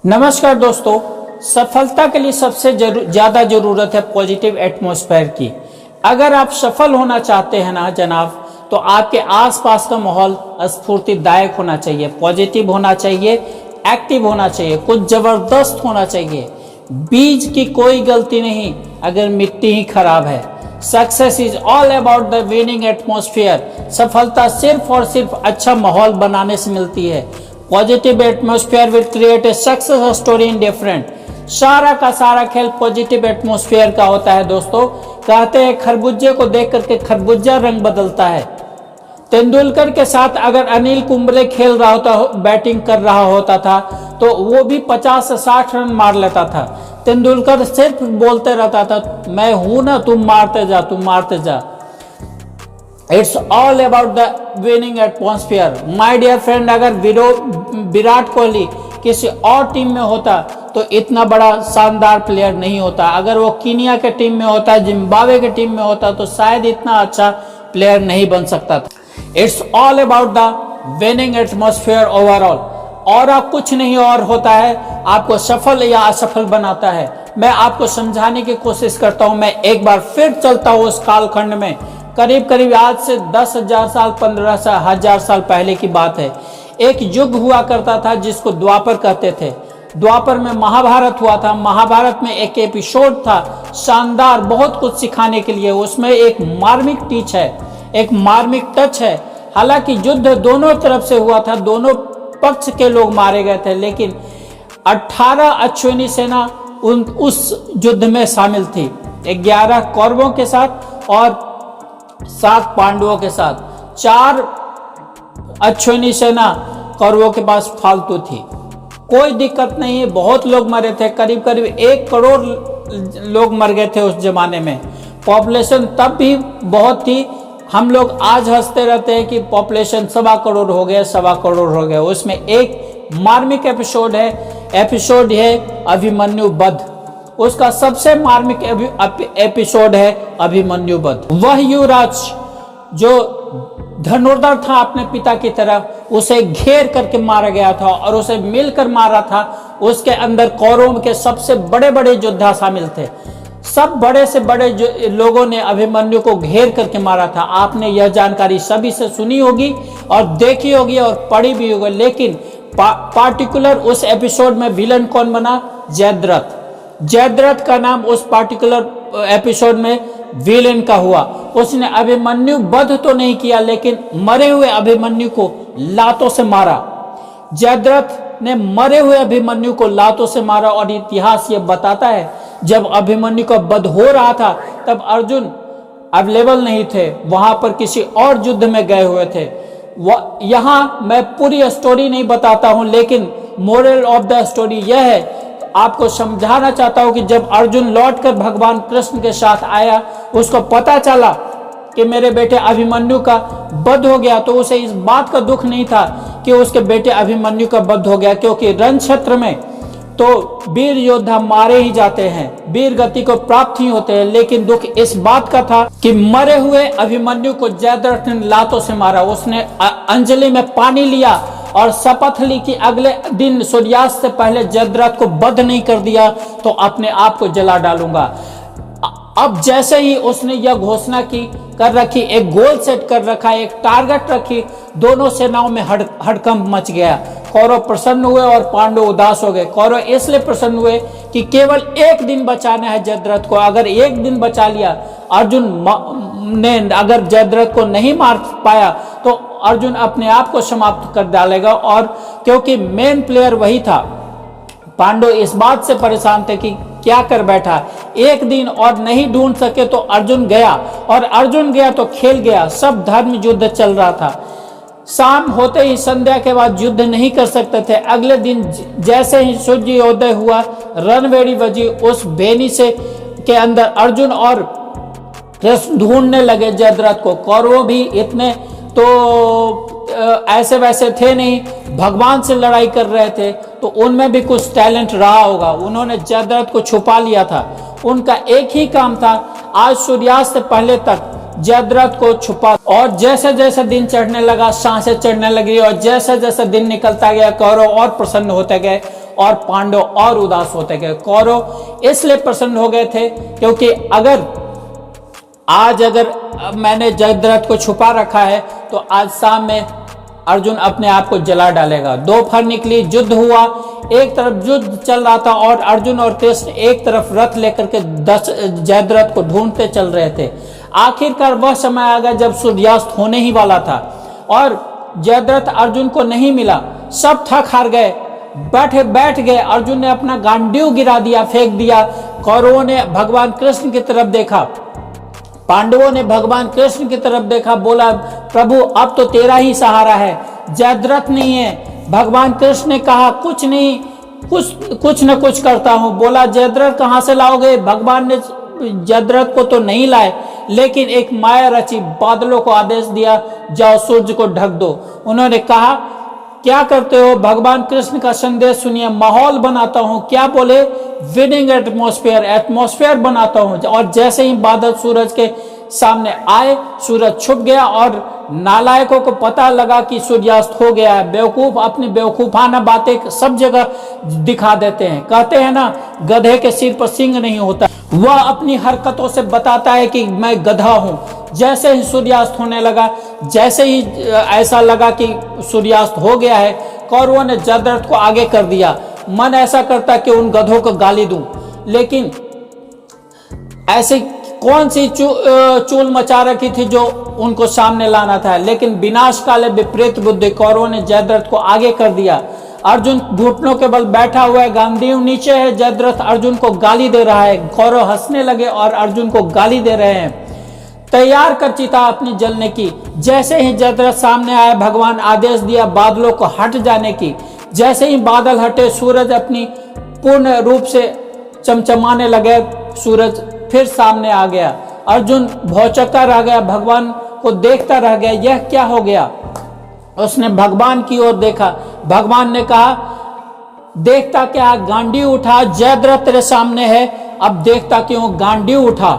नमस्कार दोस्तों, सफलता के लिए सबसे ज़्यादा ज़रूरत है पॉजिटिव एटमॉस्फेयर की। अगर आप सफल होना चाहते हैं ना जनाब, तो आपके आसपास का माहौल स्फूर्तिदायक होना चाहिए, पॉजिटिव होना चाहिए, एक्टिव होना चाहिए, कुछ ज़बरदस्त होना चाहिए। बीज की कोई गलती नहीं अगर मिट्टी ही खराब है। Success is all about the winning atmosphere. सफलता सिर्फ और सिर्फ अच्छा माहौल बनाने से मिलती है। Positive atmosphere will create a success story in different. सारा का सारा खेल पॉजिटिव एटमॉस्फेयर का होता है दोस्तों। कहते हैं खरबूजे को देख करके खरबूजा रंग बदलता है। तेंदुलकर के साथ अगर अनिल कुंबले खेल रहा होता, बैटिंग कर रहा होता था, तो वो भी 50 से 60 रन मार लेता था। तेंदुलकर सिर्फ बोलते रहता था, मैं हूं ना, तुम मारते जा, तुम मारते जा। It's all about the winning atmosphere. My dear friend, अगर विराट कोहली किसी और टीम में होता तो इतना बड़ा शानदार प्लेयर नहीं होता। अगर वो कीनिया के टीम में होता, जिम्बाब्वे के टीम में होता, तो शायद इतना अच्छा प्लेयर नहीं बन सकता था। It's all about the winning atmosphere overall. और आप कुछ नहीं और होता है, आपको सफल या असफल बनाता है। मैं आपको समझाने की कोशिश करता हूं। मैं एक बार फिर चलता हूं उस कालखंड में। करीब करीब आज से 10,000 साल 15,000 साल पहले की बात है। एक युग हुआ करता था जिसको द्वापर कहते थे। द्वापर में महाभारत हुआ था। महाभारत में एक एपिसोड था शानदार, बहुत कुछ सिखाने के लिए। उसमें एक मार्मिक टीच है, एक मार्मिक टच है। हालांकि युद्ध दोनों तरफ से हुआ था, दोनों पक्ष के लोग मारे गए थे, लेकिन 18 अश्विनी सेना उस युद्ध में शामिल थी। 11 कौरवों के साथ और 7 पांडवों के साथ। 4 अश्विनी सेना कौरवों के पास फालतू थी। कोई दिक्कत नहीं है, बहुत लोग मरे थे, करीब करीब 1 करोड़ लोग मर गए थे उस जमाने में। पॉपुलेशन तब भी बहुत थी। हम लोग आज हंसते रहते हैं कि पॉपुलेशन 1.25 करोड़ हो गया, 1.25 करोड़ हो गया। उसमें एक मार्मिक एपिसोड है अभिमन्यु वध। उसका सबसे मार्मिक एपिसोड है अभिमन्यु वध। वह युवराज जो धनुर्धर था अपने पिता की तरफ, उसे घेर करके मारा गया था और उसे मिलकर मारा था। उसके अंदर कौरवों के सबसे बड़े बड़े योद्धा शामिल थे। सब बड़े से बड़े लोगों ने अभिमन्यु को घेर करके मारा था। आपने यह जानकारी सभी से सुनी होगी और देखी होगी और पढ़ी भी होगी। लेकिन पार्टिकुलर उस एपिसोड में विलन कौन बना? जयद्रथ। जयद्रथ का नाम उस पार्टिकुलर एपिसोड में विलेन का हुआ। उसने अभिमन्यु वध तो नहीं किया, लेकिन मरे हुए अभिमन्यु को लातों से मारा। जयद्रथ ने मरे हुए अभिमन्यु को लातों से मारा। और इतिहास ये बताता है, जब अभिमन्यु का वध हो रहा था तब अर्जुन अवेलेबल नहीं थे, वहां पर किसी और युद्ध में गए हुए थे। यहां मैं पूरी स्टोरी नहीं बताता हूं, लेकिन मोरल ऑफ द स्टोरी यह है, आपको समझाना चाहता हूं कि जब अर्जुन लौटकर भगवान कृष्ण के साथ आया, उसको पता चला कि मेरे बेटे अभिमन्यु का वध हो गया, तो उसे इस बात का दुख नहीं था कि उसके बेटे अभिमन्यु का वध हो गया, क्योंकि रण क्षेत्र में तो वीर योद्धा मारे ही जाते हैं, वीर गति को प्राप्त ही होते हैं। लेकिन दुख इस बात का था कि मरे हुए अभिमन्यु को जयद्रथ ने लातों से मारा। उसने अंजलि में पानी लिया और शपथ ली कि अगले दिन सूर्यास्त से पहले जयद्रथ को वध नहीं कर दिया तो अपने आप को जला डालूंगा। अब जैसे ही उसने यह घोषणा कर रखी, एक गोल सेट कर रखा, एक टारगेट रखी, दोनों सेनाओं में हड़कंप मच गया। कौरव प्रसन्न हुए और पांडव उदास हो गए। कौरव इसलिए प्रसन्न हुए कि केवल एक दिन बचाना है जयद्रथ को। अगर एक दिन बचा लिया, अर्जुन ने अगर जयद्रथ को नहीं मार पाया तो अर्जुन अपने आप को समाप्त कर डालेगा। और क्योंकि मेन प्लेयर वही था, पांडव इस बात से परेशान थे कि क्या कर बैठा, एक दिन और नहीं ढूंढ सके तो अर्जुन गया, और अर्जुन गया तो खेल गया। सब धर्म युद्ध चल रहा था। शाम होते ही संध्या के बाद युद्ध नहीं कर सकते थे। अगले दिन जैसे ही सूर्योदय हुआ, रणवेड़ी बजी, उस बेनी से के अंदर अर्जुन और कृष्ण ढूंढने लगे जयद्रथ को। कौरवों भी इतने तो ऐसे वैसे थे नहीं, भगवान से लड़ाई कर रहे थे, तो उनमें भी कुछ टैलेंट रहा होगा। उन्होंने जयद्रथ को छुपा लिया था। उनका एक ही काम था, आज सूर्यास्त से पहले तक जयद्रथ को छुपा। और जैसे जैसे दिन चढ़ने लगा, सांसें चढ़ने लगी, और जैसे जैसे दिन निकलता गया, कौरव और प्रसन्न होते गए और पांडव और उदास होते गए। कौरव इसलिए प्रसन्न हो गए थे क्योंकि अगर मैंने जयद्रथ को छुपा रखा है तो आज शाम में अर्जुन अपने आप को जला डालेगा। दोपहर निकली, युद्ध हुआ, एक तरफ युद्ध चल रहा था और अर्जुन और कृष्ण एक तरफ रथ लेकर के जयद्रथ को ढूंढते चल रहे थे। आखिरकार वह समय आ गया जब सूर्यास्त होने ही वाला था और जयद्रथ अर्जुन को नहीं मिला। सब थक हार गए, बैठ गए। अर्जुन ने अपना गांडीव गिरा दिया, फेंक दिया। कौरवों ने भगवान कृष्ण की तरफ देखा, पांडवों ने भगवान कृष्ण की तरफ देखा, बोला प्रभु अब तो तेरा ही सहारा है, जयद्रथ नहीं है। भगवान कृष्ण ने कहा कुछ नहीं, कुछ न कुछ करता हूं। बोला जयद्रथ कहां से लाओगे? भगवान ने जयद्रथ को तो नहीं लाए, लेकिन एक माया रची, बादलों को आदेश दिया जाओ सूर्य को ढक दो। उन्होंने कहा क्या करते हो? भगवान कृष्ण का संदेश सुनिए, माहौल बनाता हूं। क्या बोले? विनिंग एटमॉस्फेयर बनाता हूं। और जैसे ही बादल सूरज के सामने आए, सूरज छुप गया और नालायकों को पता लगा कि सूर्यास्त हो गया है। बेवकूफ अपनी बेवकूफाना बातें सब जगह दिखा देते हैं। कहते हैं ना, गधे के सिर पर सींग नहीं होता। वह अपनी हरकतों से बताता है कि मैं गधा हूं। जैसे ही सूर्यास्त होने लगा, जैसे ही ऐसा लगा कि सूर्यास्त हो गया है, कौरवों ने जयद्रथ को आगे कर दिया। मन ऐसा करता कि उन गधों को गाली दूं, लेकिन ऐसी कौन सी चूल मचा रखी थी जो उनको सामने लाना था। लेकिन विनाश काले विपरीत बुद्धि, कौरवों ने जयद्रथ को आगे कर दिया। अर्जुन घुटनों के बल बैठा हुआ है, गांडीव नीचे है, जयद्रथ अर्जुन को गाली दे रहा है। कौरव हंसने लगे और अर्जुन को गाली दे रहे हैं। तैयार कर चिता अपनी जलने की। जैसे ही जयद्रथ सामने आया, भगवान आदेश दिया बादलों को हट जाने की। जैसे ही बादल हटे, सूरज अपनी पूर्ण रूप से चमचमाने लगे। सूरज फिर सामने आ गया। अर्जुन भौचक्का रह गया, भगवान को देखता रह गया, यह क्या हो गया? उसने भगवान की ओर देखा। भगवान ने कहा देखता क्या, गांडी उठा, जयद्रथ तेरे सामने है, अब देखता क्यों, गांडी उठा।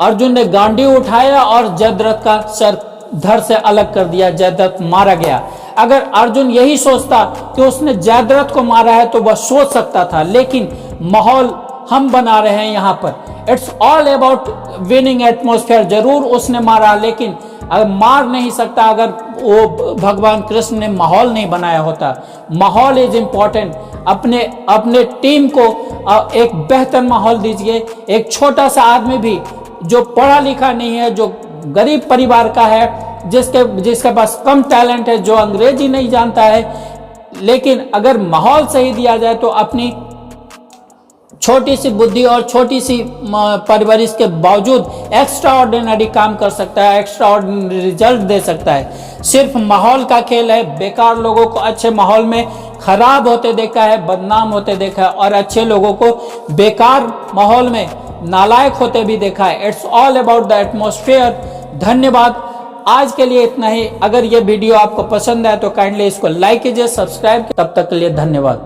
अर्जुन ने गांडी उठाया और जयद्रथ का सर धड़ से अलग कर दिया। जयद्रथ मारा गया। अगर अर्जुन यही सोचता कि उसने जयद्रथ को मारा है तो वह सोच सकता था, लेकिन माहौल हम बना रहे हैं यहाँ पर। It's all about winning atmosphere. जरूर उसने मारा, लेकिन अगर मार नहीं सकता अगर वो भगवान कृष्ण ने माहौल नहीं बनाया होता। माहौल इज इम्पॉर्टेंट। अपने टीम को एक बेहतर माहौल दीजिए। एक छोटा सा आदमी भी जो पढ़ा लिखा नहीं है, जो गरीब परिवार का है, जिसके पास कम टैलेंट है, जो अंग्रेजी नहीं जानता है, लेकिन अगर माहौल सही दिया जाए तो अपनी छोटी सी बुद्धि और छोटी सी परवरिश के बावजूद एक्स्ट्रा ऑर्डिनरी काम कर सकता है, एक्स्ट्रा ऑर्डिनरी रिजल्ट दे सकता है। सिर्फ माहौल का खेल है। बेकार लोगों को अच्छे माहौल में खराब होते देखा है, बदनाम होते देखा है, और अच्छे लोगों को बेकार माहौल में नालायक होते भी देखा है। It's all about the atmosphere. धन्यवाद। आज के लिए इतना ही। अगर ये वीडियो आपको पसंद आए तो काइंडली इसको लाइक कीजिए, सब्सक्राइब। तब तक के लिए धन्यवाद।